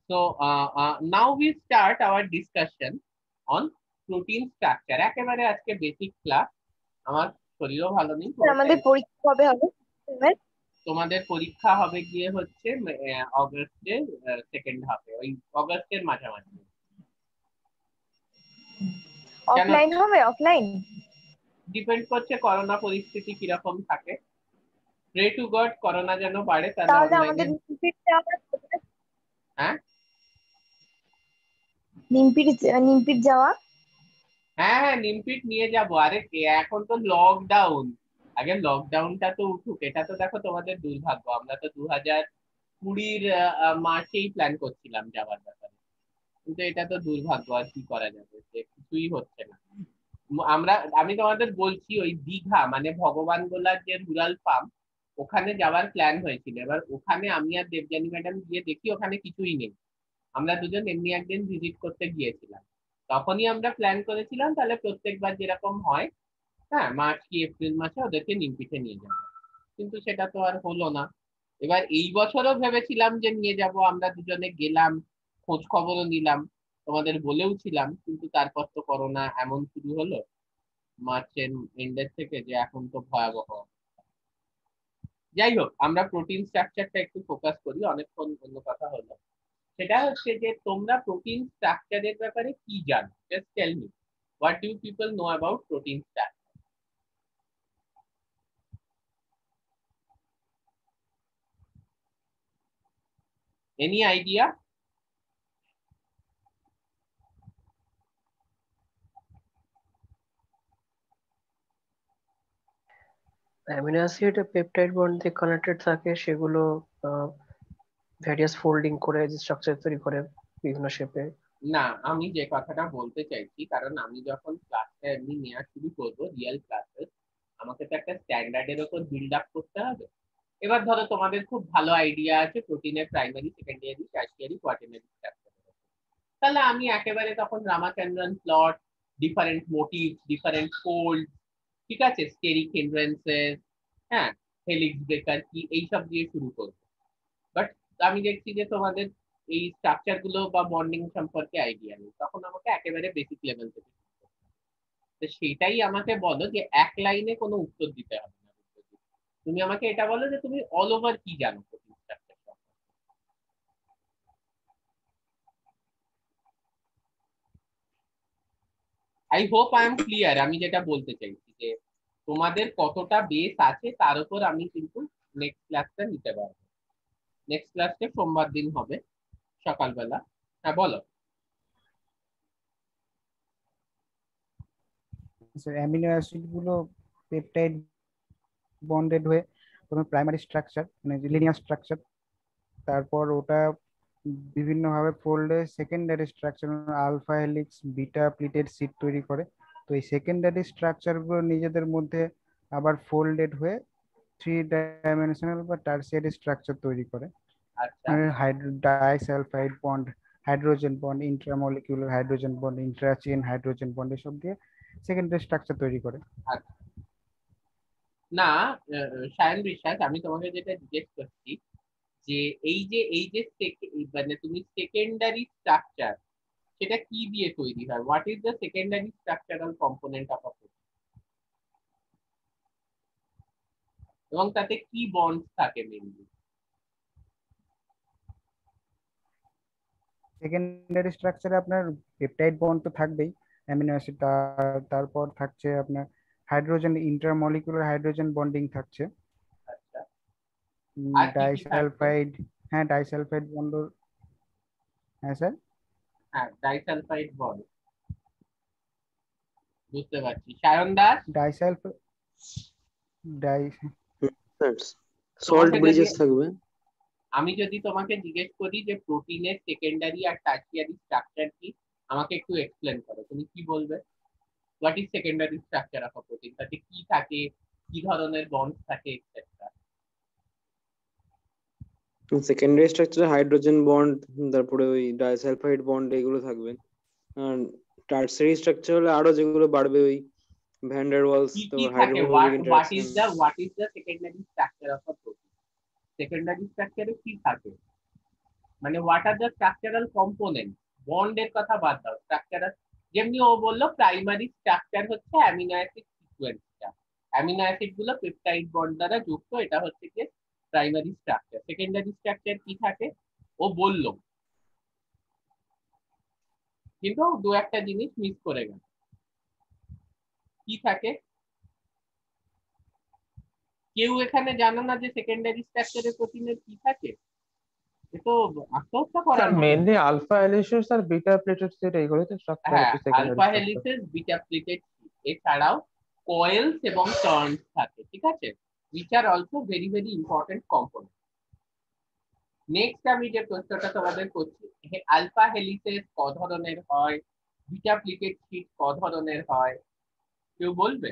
So now we start our discussion on protein structure. একেবারে আজকে basic class. আমার শরীরও ভালো নেই, আমাদের পরীক্ষা কবে হবে? তোমাদের পরীক্ষা হবে গিয়ে হচ্ছে অগস্টের সেকেন্ড হাফে, ওই অগস্টের মাঝামাঝি। অফলাইন হবে? অফলাইন ডিপেন্ড করছে করোনা পরিস্থিতি কিরকম থাকে। প্রে টু গড করোনা যেন বাড়ে, তাহলে তাহলে অনলাইনে। আমাদের হ্যাঁ নিমপিট যাওয়া। হ্যাঁ হ্যাঁ, নিমপিট নিয়ে যাব। আরে এখন তো লকডাউন, আগে লকডাউনটা তো উঠুক। এটা তো দেখো তোমাদের দুর্ভাগ্য, আমরা তো 2020 মার্চেই প্ল্যান করছিলাম যাওয়ার ব্যাপারে, কিন্তু এটা তো দুর্ভাগ্য, আর কি করা যাবে, যে কিছুই হচ্ছে না। আমি তোমাদের বলছি, ওই দীঘা মানে ভগবান গোলার যে রুরাল ফার্ম, ওখানে যাওয়ার প্ল্যান হয়েছিল। এবার ওখানে আমি আর দেবযানী ম্যাডাম গিয়ে দেখি ওখানে কিছুই নেই। আমরা দুজন এমনি একদিন ভিজিট করতে গিয়েছিলাম, তখনই আমরা প্ল্যান করেছিলাম তাহলে প্রত্যেকবার যেরকম হয়, হ্যাঁ মার্চ কি এপ্রিল মাসে ওদেরকে নিমপিঠে নিয়ে যাবো, কিন্তু সেটা তো আর হলো না। এবার এই বছরও ভেবেছিলাম যে নিয়ে যাব, আমরা দুজনে গেলাম, খোঁজ খবরও নিলাম, তোমাদের বলেও ছিলাম, কিন্তু তারপর তো করোনা এমন শুরু হলো মার্চের এন্ডের থেকে, যে এখন তো ভয়াবহ। যাই হোক, আমরা প্রোটিন স্ট্রাকচারটা একটু ফোকাস করি, অনেকক্ষণ অন্য কথা হলো। সেটা হচ্ছে যে তোমরা প্রোটিন স্ট্রাকচারের ব্যাপারে কি জানো, just tell me, what do people know about protein structure? Any idea? Amino acid peptide bond দিয়ে কানেক্টেড থাকে, সেগুলো ভ্যারিয়াস ফোল্ডিং করে যে স্ট্রাকচার তৈরি করে বিভিন্ন শেপে। না, আমি যে কথাটা বলতে চাইছি, কারণ আমি যখন ক্লাসটা এমনি নেওয়া শুরু করবো রিয়েল ক্লাসে, আমাকে তো একটা স্ট্যান্ডার্ডের ওপর বিল্ড আপ করতে হবে। এবার ধরো তোমাদের খুব ভালো আইডিয়া আছে প্রোটিনের primary, secondary, tertiary, quaternary structure, তাহলে আমি একেবারে তখন Ramachandran plot, different motif, different fold, ঠিক আছে, স্টেরিক হিন্ড্রেন্সেস, হ্যাঁ, হেলিক্স ব্রেকার কি, এইসব দিয়ে শুরু করবো। বাট আমি দেখছি যে তোমাদের এই স্ট্রাকচার গুলো বা বন্ডিং সম্পর্কে আইডিয়া নেই, তখন আমাকে একেবারে বেসিক লেভেল থেকে শুরু করতে হবে। তো সেটাই আমাকে বলো যে এক লাইনে কোনো উত্তর দিতে হবে না। তুমি আমাকে এটা বলো যে তুমি অল ওভার কি জানো প্রোটিন স্ট্রাকচার সম্পর্কে। I hope I am clear আমি যেটা বলতে চাইছি, যে তোমাদের কতটা বেস আছে তার উপর আমি কিন্তু নেক্সট ক্লাসটা নিতে পারবো। নেক্সট ক্লাসটা সোমবার দিন হবে সকালবেলা। হ্যাঁ বলো। অ্যামিনো অ্যাসিড গুলো পেপটাইড বন্ডেড হয়ে তোমার প্রাইমারি স্ট্রাকচার মানে লিনিয়ার স্ট্রাকচার, তারপর ওটা বিভিন্নভাবে ফোল্ড হয়ে secondary structure alpha helix beta pleated sheet তৈরি করে। তো এই সেকেন্ডারি স্ট্রাকচারগুলো নিজেদের মধ্যে আবার ফোল্ডেড হয়ে 3 ডাইমেনশনাল বা টার্সিয়ারি স্ট্রাকচার তৈরি করে। আচ্ছা disulphide bond, hydrogen bond, intramolecular hydrogen bond, intrachain hydrogen bond, এসব দিয়ে সেকেন্ডারি স্ট্রাকচার তৈরি করে। আচ্ছা। না, সায়ন বিশ্বাস, আমি তোমাকে যেটা জিজ্ঞেস করছি, যে মানে তুমি সেকেন্ডারি স্ট্রাকচার, সেটা কি দিয়ে তৈরি হয়? What is the secondary structural component of a protein, এবং তাতে কি বন্ডস থাকে মেইনলি? সেকেন্ডারি স্ট্রাকচারে আপনার পেপটাইড বন্ড তো থাকবেই, অ্যামিনো অ্যাসিড, তারপর থাকছে আপনার হাইড্রোজেন, ইন্টারমলিকুলার হাইড্রোজেন বন্ডিং থাকছে, আচ্ছা, আর কি কি থাকছে? ডাইসালফাইড, হ্যাঁ ডাইসালফাইড বন্ড, হ্যাঁ স্যার, হ্যাঁ, ডাইসালফাইড বন্ড, বুঝতে পারছি। Sayan Das, disulphide die salt তোমাকে যদি ব্রিজেস থাকবে। আমি যদি তোমাকে জিজ্ঞেস করি যে প্রোটিনের সেকেন্ডারি আর টার্সিয়ারি স্ট্রাকচার কি, আমাকে একটু এক্সপ্লেন করো, তুমি কি বলবে? What is secondary structure of a protein, তাতে কি থাকে, কি ধরনের বন্ড থাকে, এক্সেট্রা? সেকেন্ডারি স্ট্রাকচারে হাইড্রোজেন বন্ড, তারপরে ওই ডাইসালফাইড বন্ড, এগুলো থাকবে। আর টার্সারি স্ট্রাকচার হলে আরো যেগুলো বাড়বে, ওই ভ্যান ডার ওয়ালস, কি কি তারপর থাকে? Hydrophobic what is the secondary structure of a protein? Secondary স্ট্রাকচারে কি থাকে? মানে what are the structural component, বন্ডের কথা বাদ দাও, স্ট্রাকচারাল, যেমনি ও বললো প্রাইমারি স্ট্রাকচার হচ্ছে অ্যামিনো অ্যাসিড সিকোয়েন্সটা, অ্যামিনো অ্যাসিড গুলো পেপটাইড বন্ড দ্বারা যুক্ত, এটা হচ্ছে কি প্রাইমারি স্ট্রাকচার। সেকেন্ডারি স্ট্রাকচার কি থাকে ও বললো, কিন্তু দু একটা জিনিস মিস করে গেল। কি থাকে কেউ এখানে জানো না যে সেকেন্ডারি স্ট্রাকচারে প্রোটিনের কি থাকে? এ তো আত্মহত্যা করার মতো। মেইনলি আলফা হেলিসেস আর বিটা প্লেটেড সিট এইগুলো তো স্ট্রাকচার হ্যাঁ, হচ্ছে secondary alpha structure. Helices, beta pleated, এছাড়াও কয়েলস এবং টার্নস থাকে, ঠিক আছে, which are also very very important component। Next আমি যে প্রশ্নটা তোমাদের করছি, আলফা হেলিসেস ক ধরনের হয়, বিটা প্লেটেড শীট ক ধরনের হয়, কেউ বলবে?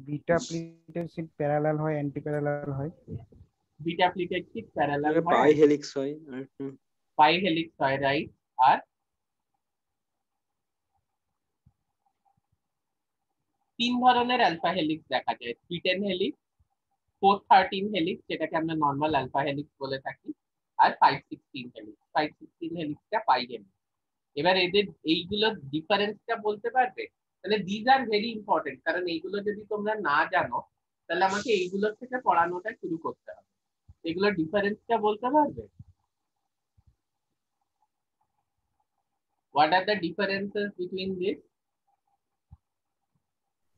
বিটা প্লেটেড শীট প্যারালাল হয়, অ্যান্টি প্যারালাল হয়। বিটা প্লেটেড শীট প্যারালাল হয়, পাই হেলিক্স হয়, আর পাই হেলিক্স হয়, রাইট। আর তিন ধরনের আলফা হেলিক্স দেখা যায়, 310 হেলিক্স, 413 হেলিক্স যেটাকে আমরা নর্মাল আলফা হেলিক্স বলে থাকি, আর 516 হেলিক্স। 516 হেলিক্সটা পাই হেলিক্স। এবার এদের এইগুলোর ডিফারেন্সটা বলতে পারবে? তাহলে দিজ আর ভেরি ইম্পর্টেন্ট, কারণ এইগুলো যদি তোমরা না জানো তাহলে আমাকে এইগুলোর থেকে পড়ানোটা শুরু করতে হবে। এগুলোর ডিফারেন্সটা বলতে পারবে? What are the differences between this?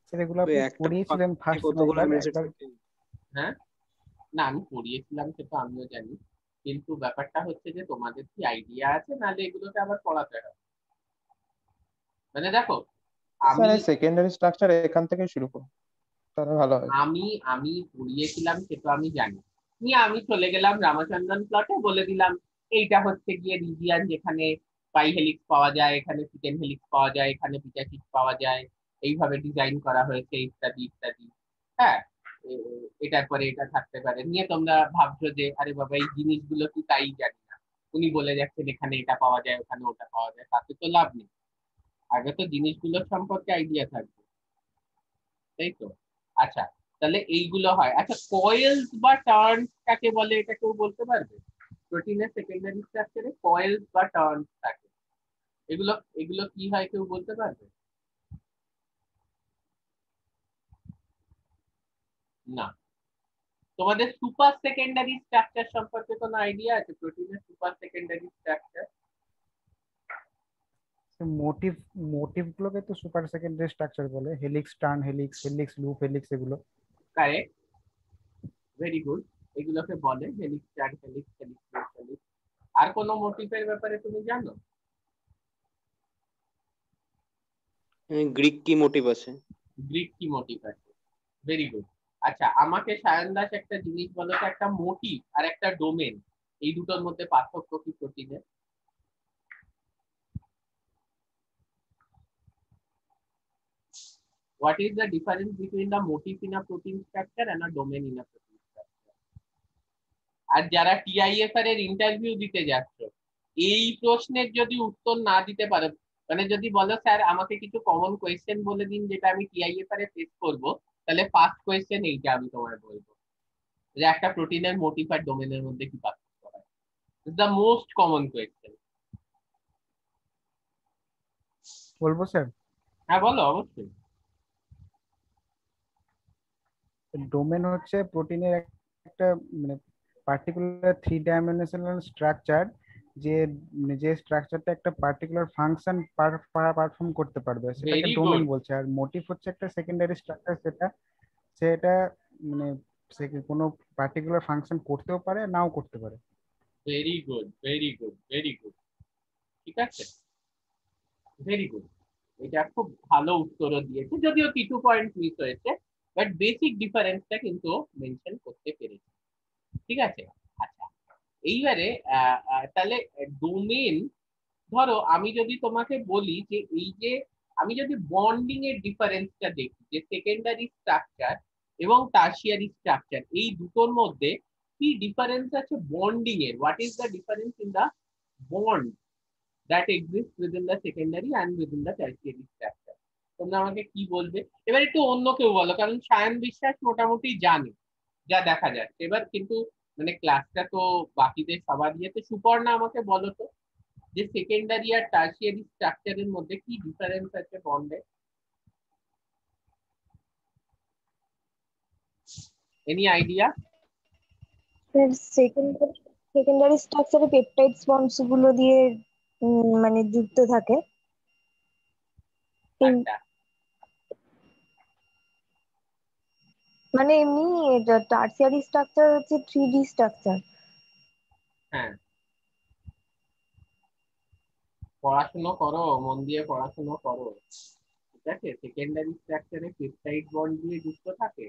সেগুলো আপনি একটা পড়িয়েছিলেন ফার্স্ট কতগুলো একবার অ্যামিনো অ্যাসিড একবার থাকে? হ্যাঁ, না আমি পড়িয়েছিলাম সেটা আমিও জানি, কিন্তু ব্যাপারটা হচ্ছে যে তোমাদের কি আইডিয়া আছে, নাহলে এগুলোকে আবার পড়াতে হবে। মানে দেখো, আমি স্যার এই সেকেন্ডারি স্ট্রাকচার এখান থেকে শুরু করুন, তাহলে ভালো হয়। আমি আমি পড়িয়েছিলাম সেটা আমি জানি, নিয়ে আমি চলে গেলাম রামচন্দ্রন প্লটে, বলে দিলাম এইটা হচ্ছে গিয়ে রিজিয়ান যেখানে পাই হেলিক্স পাওয়া যায়, এখানে চিকেন হেলিক্স পাওয়া যায়, এখানে বিটা শিট পাওয়া যায়, এইভাবে ডিজাইন করা হয়েছে, ইত্যাদি ইত্যাদি। হ্যাঁ, এটার পরে এটা থাকতে পারে, নিয়ে তোমরা ভাবছো যে আরে বাবা এই জিনিসগুলো কি তাই জানি না, উনি বলে যাচ্ছেন এখানে এটা পাওয়া যায় ওখানে ওটা পাওয়া যায়, তাতে তো লাভ নেই। আগে তো জিনিসগুলোর সম্পর্কে আইডিয়া থাকবে, তাই তো? আচ্ছা, তাহলে এইগুলো হয়। আচ্ছা, কয়েলস বা টার্নস কাকে বলে এটা কেউ বলতে পারবে? প্রোটিনের সেকেন্ডারি স্ট্রাকচারে কয়েলস বা টার্নস থাকে, এগুলো এগুলো কি হয় কেউ বলতে পারবে? না। তোমাদের সুপার সেকেন্ডারি স্ট্রাকচার সম্পর্কে কোনো আইডিয়া আছে? প্রোটিনের super secondary structure? Motif motif গুলোকে তো সুপার সেকেন্ডারি স্ট্রাকচার বলে, helix, turn helix, helix, loop helix, এগুলো। কারেক্ট, ভেরি গুড, এগুলোকে বলে helix, turn helix, helix, loop helix. আর কোনো মোটিভের ব্যাপারে তুমি জানো? গ্রিক কি মোটিভ আছে? গ্রিক কি মোটিভ আছে? Very good. আচ্ছা, আমাকে সায়ন দাস একটা জিনিস বলো তো, একটা মোটিভ আর একটা ডোমেন, এই দুটোর মধ্যে পার্থক্য কি প্রোটিনের? What is the difference between the motif in a protein structure and a domain in a protein structure? আর যারা টিআইএফআর এর ইন্টারভিউ দিতে যাচ্ছ, এই প্রশ্নের যদি উত্তর না দিতে পারো, মানে যদি বলো স্যার আমাকে কিছু কমন কোয়েশ্চেন বলে দিন যেটা আমি টিআইএফআর এ ফেস করব, তাহলে ফার্স্ট কোয়েশ্চেন এইটা আমি তোমায় বলবো, যে একটা প্রোটিনের মোটিভ আর ডোমেনের মধ্যে কি পার্থক্য হয়। The most common question. বলবো স্যার? হ্যাঁ বলো, অবশ্যই। ডোমেন হচ্ছে প্রোটিনের একটা মানে পার্টিকুলার 3 ডাইমেনশনাল স্ট্রাকচার, যে যে স্ট্রাকচারটা একটা পার্টিকুলার ফাংশন পারফর্ম করতে পারবে, সেটাকে ভেরি ডোমেন গুড, বলছে। আর মোটিভ হচ্ছে একটা সেকেন্ডারি স্ট্রাকচার, সেটা সেটা মানে কোনো পার্টিকুলার ফাংশন করতেও পারে, নাও করতে পারে। Very good, very good, very good, ঠিক আছে, ভেরি গুড। এটা খুব ভালো উত্তরও দিয়েছে, যদিও কিছু পয়েন্ট মিস হয়েছে, বাট বেসিক ডিফারেন্সটা কিন্তু মেনশন করতে পেরেছে, ঠিক আছে। আচ্ছা, এইবারে তাহলে ডোমেন, ধরো আমি যদি তোমাকে বলি যে এই যে আমি যদি বন্ডিং এর ডিফারেন্সটা দেখি, যে সেকেন্ডারি স্ট্রাকচার এবং টারশিয়ারি স্ট্রাকচার এই দুটোর মধ্যে কি ডিফারেন্স আছে বন্ডিং এর, what is the difference in the bond that exists within the secondary and within the tertiary structure? তোমরা আমাকে কি বলবে? এবার একটু অন্য কেউ বলো, কারণ সায়ন বিশ্বাস মোটামুটি জানে যা দেখা যাচ্ছে। এবার কিন্তু মানে ক্লাসটা তো বাকিদের সবার ইয়েতে, সুপর্ণা আমাকে বলো তো যে সেকেন্ডারি আর টার্সিয়ারি স্ট্রাকচারের মধ্যে কি ডিফারেন্স আছে বন্ডে? Any idea? সেকেন্ডারি স্ট্রাকচারে পেপটাইডস বন্ডস গুলো দিয়ে মানে যুক্ত থাকে। আচ্ছা, মানে এমনি টার্সিয়ারি স্ট্রাকচার হচ্ছে 3D স্ট্রাকচার। হ্যাঁ, পড়াশুনো করো, মন দিয়ে পড়াশুনো করো, ঠিক আছে? সেকেন্ডারি স্ট্রাকচারে পেপটাইড বন্ড দিয়ে যুক্ত থাকে?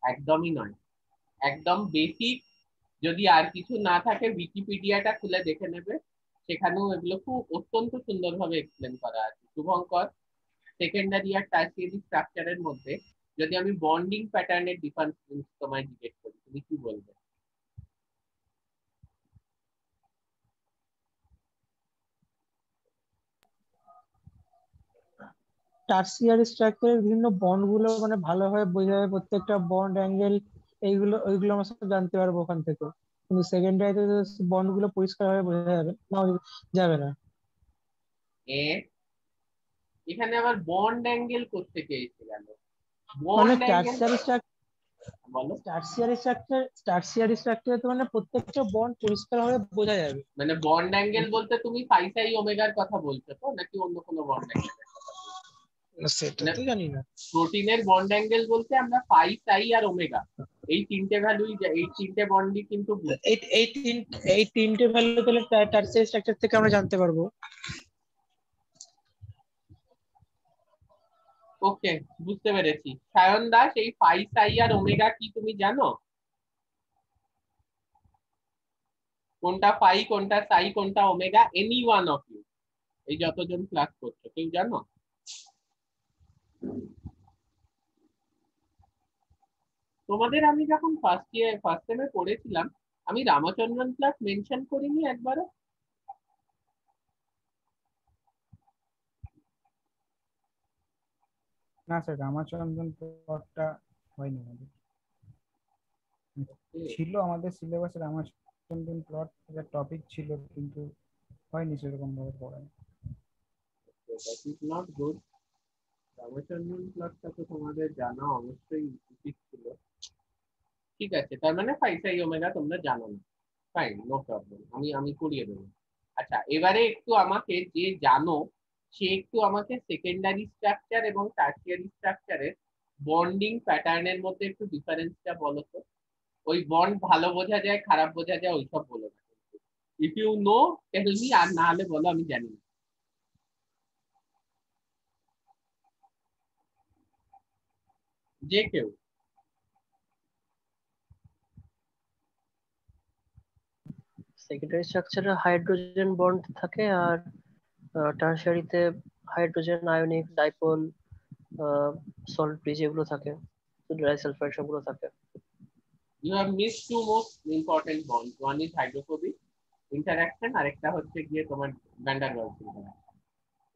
একদমই নয়, একদম বেসিক। যদি আর কিছু না থাকে উইকিপিডিয়াটা খুলে দেখে নেবে, সেখানেও এগুলো খুব অত্যন্ত সুন্দরভাবে এক্সপ্লেন করা আছে। শুভঙ্কর, সেকেন্ডারি আর টার্সিয়ারি স্ট্রাকচারের মধ্যে যদি আমি বন্ডিং প্যাটার্নের ডিফারেন্স তোমায় জিজ্ঞেস করি, তুমি কি বলবে? টার্সিয়ারি স্ট্রাকচারের বিভিন্ন বন্ড গুলো মানে ভালোভাবে বোঝা যাবে, প্রত্যেকটা বন্ড অ্যাঙ্গেল এইগুলো ওইগুলো আমরা সব জানতে পারবো ওখান থেকে। কিন্তু সেকেন্ডারিতে বন্ড গুলো পরিষ্কার ভাবে বোঝা যাবে না। এখানে আবার বন্ড অ্যাঙ্গেল কোত্থেকে এসে গেল? মানে বন্ড অ্যাঙ্গেল বলো। টার্সিয়ারি স্ট্রাকচার তো মানে প্রত্যেকটা বন্ড পরিষ্কার ভাবে বোঝা যাবে। মানে বন্ড অ্যাঙ্গেল বলতে তুমি পাই সাই ওমেগার কথা বলছো তো, নাকি অন্য কোনো বন্ড অ্যাঙ্গেলের কথা বলছো? সেটা মানে তো জানি না। প্রোটিনের বন্ড অ্যাঙ্গেল বলতে আমরা পাই সাই আর ওমেগা, এই তিনটে ভ্যালুই, এই তিনটে বন্ডই কিন্তু এই তিনটে ভ্যালু তাহলে টার্সিয়ারি স্ট্রাকচার থেকে আমরা জানতে পারবো। ওকে, বুঝতে পেরেছি। সায়ন দাস, এই পাই সাই আর ওমেগা কি তুমি জানো? কোনটা পাই, কোনটা সাই, কোনটা omega? Any one of you, এই যতজন ক্লাস করছো, কেউ জানো? তোমাদের আমি যখন ফার্স্ট সেমে পড়েছিলাম, আমি রামচন্দ্রন ক্লাস মেনশন করিনি একবারও? না স্যার, রামাচন্দ্রন প্লটটা হয়নি আমাদের। ছিল আমাদের সিলেবাসে রামাচন্দ্রন প্লট একটা টপিক ছিল, কিন্তু হয়নি সেরকম ভাবে পড়ানো। That is not good. Ramachandran প্লটটা তো তোমাদের জানা অবশ্যই উচিত ছিল। ঠিক আছে, তার মানে পাই সাই ওমেগা তোমরা জানো না। ফাইন, নো প্রবলেম, আমি আমি করিয়ে দেবো। আচ্ছা, এবারে একটু আমাকে, যে জানো সে একটু আমাকে সেকেন্ডারি স্ট্রাকচার এবং টার্সিয়ারি স্ট্রাকচারের বন্ডিং প্যাটার্নের মধ্যে একটু ডিফারেন্সটা বলো তো। ওই বন্ড ভালো বোঝা যায়, খারাপ বোঝা যায়, ওইসব বলো না। If you know tell me, আর না হলে বলো আমি জানি না। যে কেউ। সেকেন্ডারি স্ট্রাকচারে হাইড্রোজেন বন্ড থাকে, আর টারশিয়ারিতে hydrogen ionic dipole salt bridge এগুলো থাকে, ডাইসালফাইড সবগুলো থাকে। You have missed two most important bonds. One is hydrophobic interaction, আরেকটা হচ্ছে গিয়ে তোমার ভ্যান ডার ওয়ালস interaction।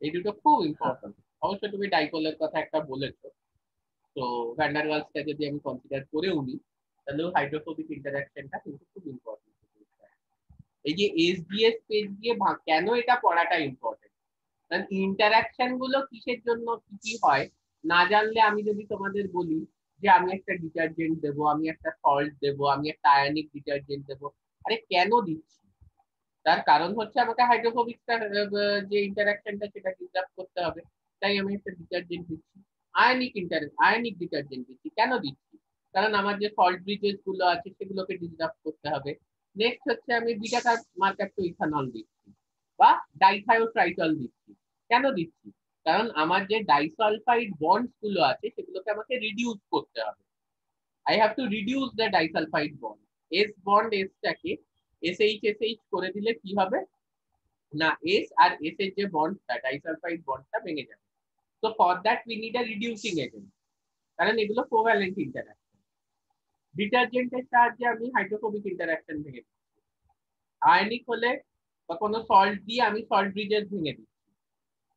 এই দুটো খুব ইম্পর্টেন্ট। অবশ্য তুমি ডাইপোলের কথা একটা বলেছো, তো ভ্যান ডার ওয়ালসটা যদি আমি কনসিডার করেও নিই, তাহলেও হাইড্রোফোবিক ইন্টারাকশনটা কিন্তু খুব ইম্পর্টেন্ট। এই যে এসডিএস পেজ দিয়ে কেন এটা পড়াটা ইম্পর্টেন্ট, কারণ ইন্টারাকশন গুলো কিসের জন্য কি কি হয় না জানলে, আমি যদি তোমাদের বলি যে আমি একটা ডিটারজেন্ট দেবো, আমি একটা সল্ট দেবো, আমি একটা আয়নিক ডিটারজেন্ট দেবো, আরে কেন দিচ্ছি? তার কারণ হচ্ছে আমাকে হাইড্রোফোবিক যে ইন্টারাকশনটা সেটা ডিসরাপ্ট করতে হবে, তাই আমি একটা ডিটারজেন্ট দিচ্ছি। আয়নিক ডিটারজেন্ট দিচ্ছি, কেন দিচ্ছি? কারণ আমার যে সল্ট ব্রিজেস গুলো আছে সেগুলোকে ডিসরাপ্ট করতে হবে। নেক্সট হচ্ছে আমি বিটা মার্কার ইথানল দিচ্ছি বা ডাইথায়োট্রাইটল দিচ্ছি, কেন দিচ্ছি? কারণ আমার যে ডাইসালফাইড বন্ডস গুলো আছে সেগুলোকে আমাকে রিডিউস করতে হবে। I have to reduce the disulphide bond. S bond এসটাকে SH করে দিলে কি হবে না, এস আর এস এর যে বন্ডটা, ডাইসালফাইড বন্ডটা ভেঙে যাবে। তো for that we need a reducing agent, কারণ এগুলো কোভ্যালেন্ট ইন্টারঅ্যাকশন। ডিটারজেন্টের সাহায্যে আমি হাইড্রোফোবিক ইন্টারঅ্যাকশন ভেঙে দিচ্ছি। আয়নিক হলে বা কোনো সল্ট দিয়ে আমি সল্ট ব্রিজেস ভেঙে দিচ্ছি।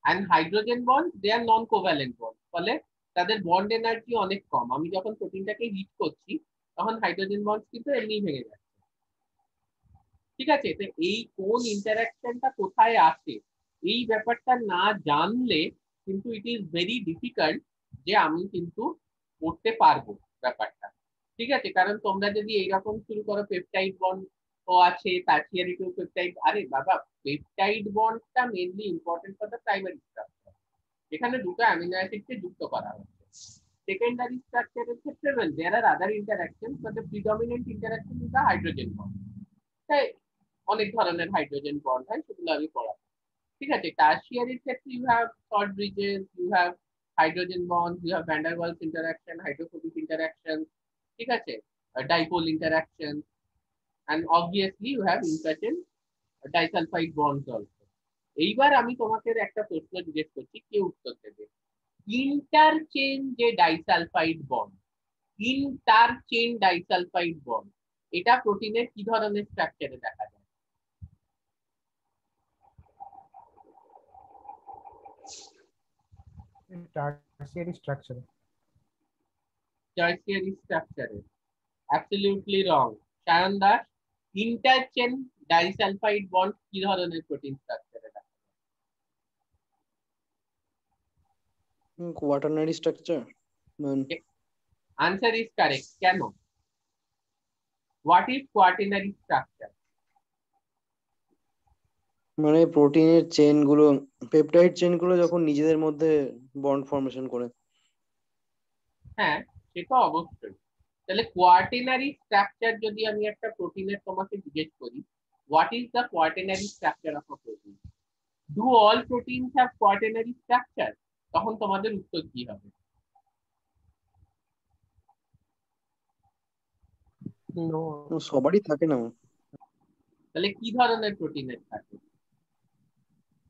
and hydrogen bond they are non covalent bond, ফলে তাদের বন্ড এনার্জি অনেক কম। আমি যখন প্রোটিনটাকে হিট করছি তখন হাইড্রোজেন বন্ড কিন্তু এমনি ভেঙে যাচ্ছে। ঠিক আছে, তো এই কোন ইন্টারাকশনটা কোথায় আছে এই ব্যাপারটা না জানলে কিন্তু ইট ইজ ভেরি ডিফিকাল্ট যে আমি কিন্তু করতে পারবো ব্যাপারটা। ঠিক আছে, কারণ তোমরা যদি এইরকম শুরু করো পেপটাইড বন্ড ও আছে, টার্সিয়ারি টু পেপটাইড, আরে বাবা পেপটাইড বন্ডটা mainly important for the primary structure, এখানে দুটো অ্যামিনো অ্যাসিডকে যুক্ত করা হচ্ছে। সেকেন্ডারি স্ট্রাকচারের ক্ষেত্রে there are other interactions but the predominant interaction is the hydrogen bond. তাই অনেক ধরনের হাইড্রোজেন বন্ড হয়, সেগুলো আমি পড়াবো। ঠিক আছে, টার্সিয়ারির ক্ষেত্রে you have salt bridges, you have hydrogen bond, you have van der Waals interaction, hydrophobic interaction, ঠিক আছে, dipole interaction, and obviously you have interchain disulfide bonds also. এইবার আমি তোমাকে একটা প্রশ্ন জিজ্ঞেস করছি, কে উত্তর দেবে? ইন্টারচেন যে disulphide bond, interchain disulphide bond, এটা প্রোটিনের কি ধরনের স্ট্রাকচারে দেখা যায়? Tertiary structure. টার্সিয়ারি স্ট্রাকচারে absolutely wrong. Sayan Das, interchain disulphide bond কি ধরনের প্রোটিন স্ট্রাকচারে দেখা যায়? Quaternary structure. Answer is correct. কেন? What is quaternary structure? মানে প্রোটিনের চেন গুলো, পেপটাইড চেন গুলো যখন নিজেদের মধ্যে বন্ড ফর্মেশন করে। হ্যাঁ, সেটা অবশ্যই। তাহলে কোয়াটারনারি স্ট্রাকচার যদি আমি একটা প্রোটিনের তোমাকে জিজ্ঞেস করি, what is the quaternary structure of a protein? Do all proteins have quaternary structure? তখন তোমাদের উত্তর কি হবে? সবারই থাকে না। তাহলে কি ধরনের প্রোটিনের থাকে?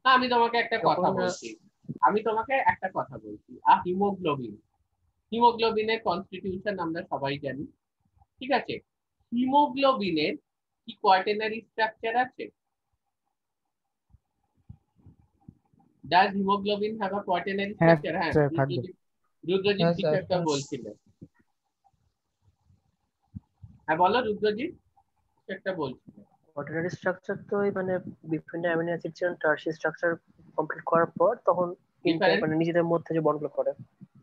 আমি তোমাকে একটা কথা বলছি, হিমোগ্লোবিন, হিমোগ্লোবিনের কনস্টিটিউশন আমরা সবাই জানি। ঠিক আছে, হিমোগ্লোবিনের কি কোয়াটারনারি স্ট্রাকচার আছে? Does hemoglobin have a quaternary structure? হ্যাঁ, রুদ্রজিৎ কিছু একটা বলছিলেন। হ্যাঁ বলো রুদ্রজিৎ, কিছু একটা বলছিলেন। কোয়াটারনারি স্ট্রাকচার তো মানে বিভিন্ন amino acid chain tertiary structure complete করার পর তখন মানে নিজেদের মধ্যে যে বন্ডগুলো করে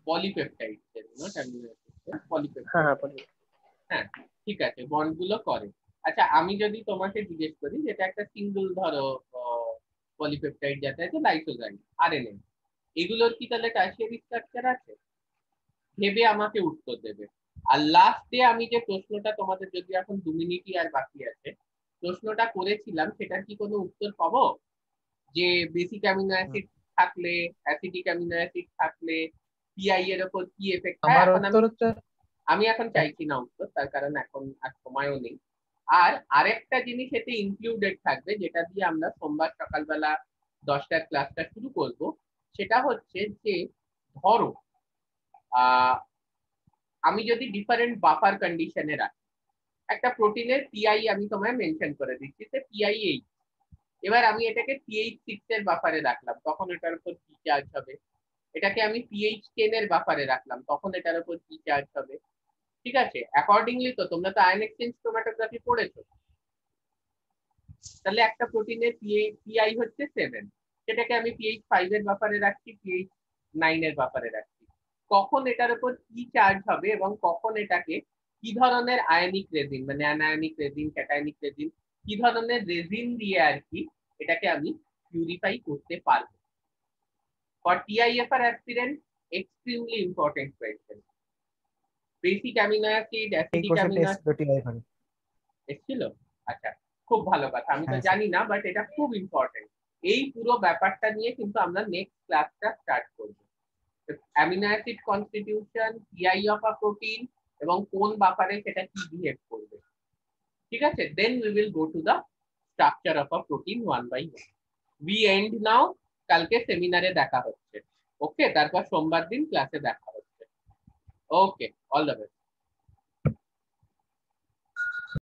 polypeptide, not amino acid, polypeptide. হ্যাঁ হ্যাঁ ঠিক আছে, বন্ডগুলো করে। আচ্ছা, আমি যদি তোমাকে জিজ্ঞেস করি যেটা একটা সিঙ্গেল ধরো পলিপেপটাইড যেটা আছে লাইসোজাইম, আরএনএ, এগুলোর কি তাহলে টার্সিয়ারি স্ট্রাকচার আছে? ভেবে আমাকে উত্তর দেবে। আর লাস্টে আমি যে প্রশ্নটা তোমাদের, যদি এখন 2 মিনিটই আর বাকি আছে, প্রশ্নটা করেছিলাম সেটার কি কোনো উত্তর পাবো? যে বেসিক অ্যামিনো অ্যাসিড থাকলে, অ্যাসিডিক অ্যামিনো অ্যাসিড থাকলে পিআই এর উপর কি এফেক্ট হয়? আমি এখন চাইছি না উত্তর, তার কারণ এখন আর সময়ও নেই। আর আরেকটা জিনিস এতে ইনক্লুডেড থাকবে, যেটা দিয়ে আমরা সোমবার সকালবেলা 10টার ক্লাসটা শুরু করব। সেটা হচ্ছে যে ধরো আমি যদি ডিফারেন্ট বাফার কন্ডিশনে রাখি একটা প্রোটিনের পিআই, আমি তোমায় মেনশন করে দিচ্ছি যে পিআই 8, এবার আমি এটাকে pH 6 এর বাফারে রাখলাম, তখন এটার উপর কি চার্জ হবে? এটাকে আমি pH 10 এর বাফারে রাখলাম, তখন এটার উপর কি চার্জ হবে? ঠিক আছে, অ্যাকর্ডিংলি তো তোমরা তো আয়ন এক্সচেঞ্জ ক্রোমাটোগ্রাফি পড়েছো, তাহলে একটা প্রোটিনের পিআই হচ্ছে 7, সেটাকে আমি pH 5 এর বাফারে রাখছি, pH 9 এর বাফারে রাখছি, কখন এটার উপর কি চার্জ হবে এবং কখন এটাকে কি ধরনের আয়নিক রেজিন, মানে অ্যানায়নিক রেজিন, ক্যাটায়নিক রেজিন, কি ধরনের রেজিন দিয়ে আর কি এটাকে আমি পিউরিফাই করতে পারবো। For TIFR aspirant, extremely important question. Basic amino acid, acidic amino acid এসেছিল? আচ্ছা, খুব ভালো কথা, আমি তো জানি না, বাট এটা খুব ইম্পর্টেন্ট। এই পুরো ব্যাপারটা নিয়ে কিন্তু আমরা নেক্সট ক্লাসটা স্টার্ট করব। Amino acid constitution, PI of a protein, এবং কোন বাফারে সেটা কি বিহেভ করবে। ঠিক আছে, then we will go to the structure of a protein one by one. We end now. কালকে সেমিনারে দেখা হচ্ছে। ওকে, তারপর সোমবার দিন ক্লাসে দেখা হচ্ছে। ওকে, অল দ্য বেস্ট।